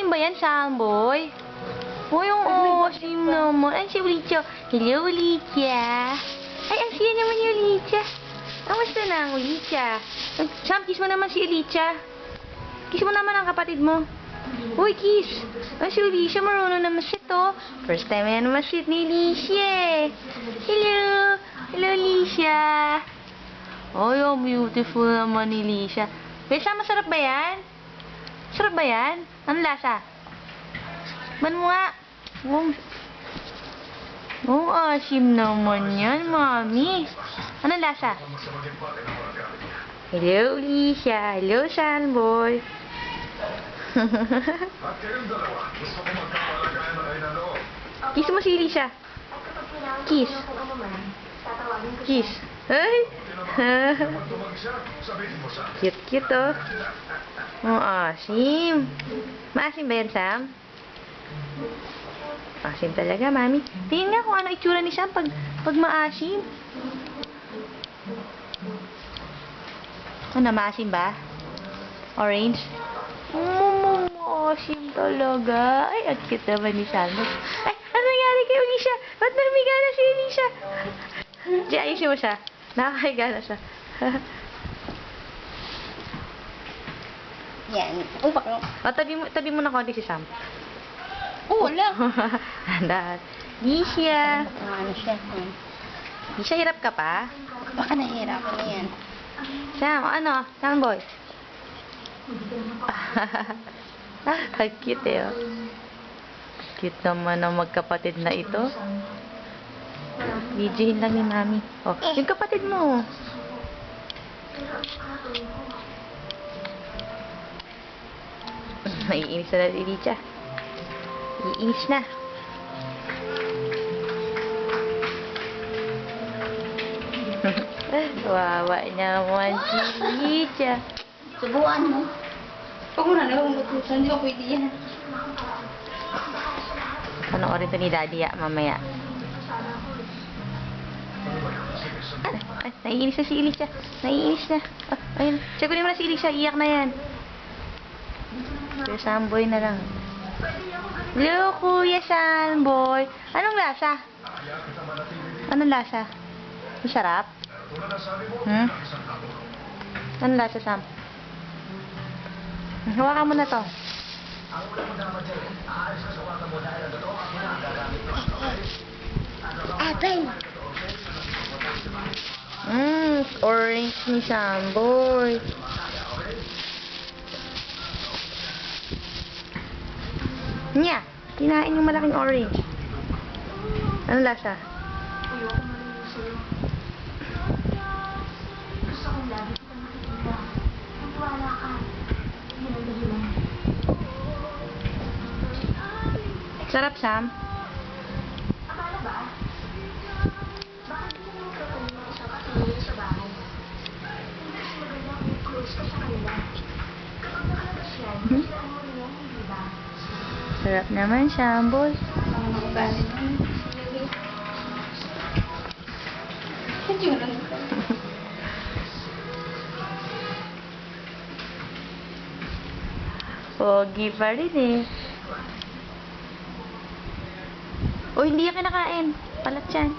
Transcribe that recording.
Maasim ba yan, Samboy? Uy, yung asim naman. Ay, si Ulicha. Hello, Ulicha. Ay, ang siya naman yung Ulicha. Kamusta na ang Ulicha? Sam, kiss mo naman si Ulicha. Kiss mo naman ang kapatid mo. Uy, kiss. Ay, si Ulicha, marunong naman siya to. First time yan naman siya ni Ulicha eh. Hello. Hello, Ulicha. Ay, oh, beautiful naman ni Ulicha. Besa, masarap ba yan? Sarap ba yan? Anong lasa? Man mo nga. Oh, asim naman yan, Mami. Anong lasa? Hello, Lisha. Hello, Sanboy. Kiss mo si Lisha. Kiss. Kiss. Ay! Cute, oh. Oh, asim. Maasim ba yan, Sam? Asim talaga, Mami. Tingnan nga kung ano itsura ni Sam pag maasim. Ano, maasim ba? Orange? Maasim talaga. Ay, ang cute naman ni Sam. Ay, ano nangyari kay Ulisha? Ba't namiga na si Ulisha? Diyan, ayusin mo siya. Nakakahiga na siya. Yan. Uy, baka... O, tabi mo na konti si Sam. Oh, wala. Dahan. Lisha. Ano siya? Lisha, hirap ka pa? Baka nahihirapan na yan. Sam, ano? Samboy. Ang cute eh, oh. Cute naman ang magkapatid na ito. Videohin lang ni Mami. Oh, yung kapatid mo. Naiinis na si Licha. Iinis na. Wawa naman si Licha. Subuan mo. Huwag mo na lang matusan. Hindi ko pwede yan. Panoorin to ni Daddy mamaya. Ay, naiinis na si Licha. Naiinis na. Oh, ayun. Sagunin mo na si Licha. Iyak na yan. Kuya Samboy na lang. Hello, Kuya Samboy. Anong lasa? Anong lasa? Masarap? Hmm? Anong lasa, Sam? Hawakan mo na to. Apple. Orange ni Samboy. Nya, kinain yung malaking orange. Anong lasa? Sarap, Sam. Sarap naman, Samboy. Pogi pa rin eh. O, hindi yan kinakain. Palat yan.